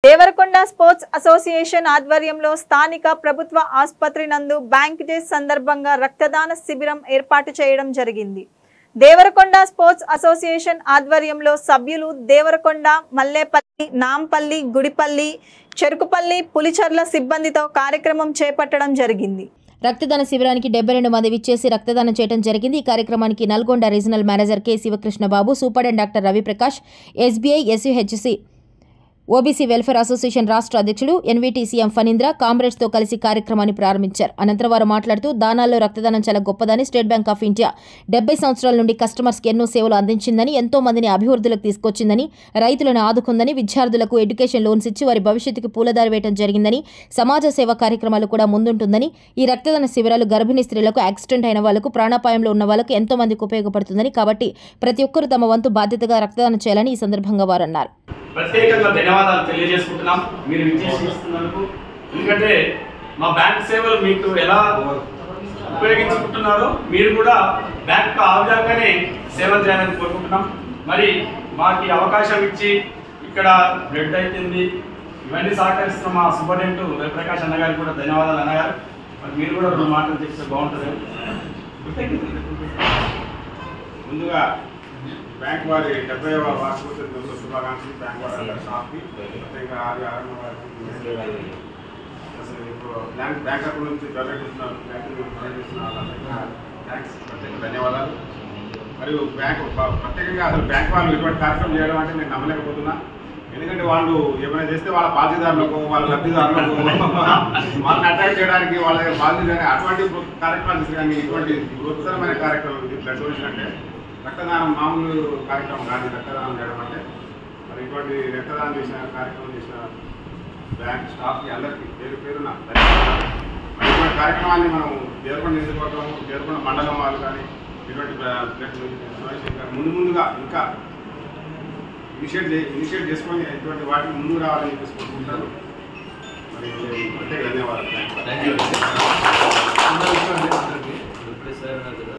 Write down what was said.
Devarakonda sports association ఆధ్వర్యంలో స్థానిక ప్రభుత్వ ఆసుపత్రి నందు బ్యాంక్ డే సందర్భంగా రక్తదాన శిబిరం ఏర్పాటు చేయడం జరిగింది. దేవరకొండ స్పోర్ట్స్ అసోసియేషన్ ఆధ్వర్యంలో సభ్యులు దేవరకొండ, మల్లేపల్లి, నాంపల్లి, గుడిపల్లి, చెరుకుపల్లి, పులిచర్ల సిబ్బందితో కార్యక్రమం చేపట్టడం జరిగింది. రక్తదాన శిబిరానికి 72 మంది విచ్చేసి రక్తదానం చేయడం జరిగింది. ఈ కార్యక్రమానికి Nalgonda regional manager K Sivakrishna Babu, superintendent doctor Raviprakash, SBI, SUHC, OBC welfare association రాష్ట్ర అధ్యక్షుడు ఎన్వీటీ సీఎం ఫణీంద్ర కామ్రేడ్స్తో కలిసి కార్యక్రమాన్ని ప్రారంభించారు. అనంతరం వారు మాట్లాడుతూ దానాల్లో రక్తదానం చాలా గొప్పదని, స్టేట్ బ్యాంక్ ఆఫ్ ఇండియా 70 సంవత్సరాల నుండి కస్టమర్స్కి ఎన్నో సేవలు అందించిందని, ఎంతో మందిని అభివృద్ధిలోకి తీసుకొచ్చిందని, రైతులను ఆదుకుందని, విద్యార్థులకు ఎడ్యుకేషన్ లోన్స్ ఇచ్చి వారి భవిష్యత్తుకు పూలదారి వేయడం జరిగిందని, సమాజ సేవా కార్యక్రమాలు కూడా ముందుంటుందని, ఈ రక్తదాన శిబిరాలు గర్భిణీ స్త్రీలకు, యాక్సిడెంట్ అయిన వాళ్లకు, ప్రాణాపాయంలో ఉన్న వాళ్లకు ఎంతో మందికి ఉపయోగపడుతుందని, కాబట్టి ప్రతి ఒక్కరూ తమ వంతు బాధ్యతగా రక్తదానం చేయాలని ఈ సందర్భంగా వారు అన్నారు. ప్రత్యేకంగా ధన్యవాదాలు తెలియజేసుకుంటున్నాం మీరు విచ్చేసినందుకు. ఎందుకంటే మా బ్యాంక్ సేవలు మీకు ఎలా ఉపయోగించుకుంటున్నారో మీరు కూడా బ్యాంక్ ఆ విధంగానే సేవలు చేయాలని కోరుకుంటున్నాం. మరి మాకు అవకాశం ఇచ్చి ఇక్కడ బ్లడ్ అవుతుంది ఇవన్నీ సహకరిస్తున్న మా సూపరింటెండెంట్ రవిప్రకాష్ అన్న గారికి కూడా ధన్యవాదాలు అన్నగారు. మరి మీరు కూడా 2 మాటలు చెప్తే బాగుంటుంది. ముందుగా బ్యాంక్ వారి 70వ వార్షికోత్సవ శుభాకాంక్షలు. బ్యాంక్ వారి స్టాఫ్కి ప్రత్యేకంగా అసలు ఇప్పుడు బ్యాంక్ అకౌంట్ నుంచి డొనేట్ చేస్తున్నారు, థ్యాంక్స్, ప్రత్యేక ధన్యవాదాలు. మరియు బ్యాంక్ ప్రత్యేకంగా అసలు బ్యాంక్ వాళ్ళు ఇటువంటి కార్యక్రమం చేయడం అంటే నేను నమ్మలేకపోతున్నా. ఎందుకంటే వాళ్ళు ఏమైనా చేస్తే వాళ్ళ బాధ్యతదారులకు, వాళ్ళ లబ్ధిదారులకు వాళ్ళని అట్రాక్ట్ చేయడానికి వాళ్ళ దగ్గర బాధ్యత అటువంటి కార్యక్రమాలు చేసి కానీ ఇటువంటి బృహత్తరమైన కార్యక్రమం బ్లడ్ డొనేషన్ అంటే రక్తదానం మామూలు కార్యక్రమం కానీ రక్తదానం చేయడం అంటే మరి ఇటువంటి రక్తదానం చేసిన కార్యక్రమం చేసిన బ్యాంక్ స్టాఫ్కి అందరికీ పేరు పేరున ధన్యవాదాలు. మరి ఇటువంటి కార్యక్రమాన్ని మనం దేవరకొండ నియోజకవర్గం, దేవరకొండ మండలం వాళ్ళు కానీ ఇటువంటి బ్లడ్ ముందుగా ఇంకా ఇనిషియేట్ చేసుకొని ఇటువంటి వాటికి ముందు రావాలని చెప్పేసి కోరుకుంటారు. మరి ప్రత్యేక ధన్యవాదాలు.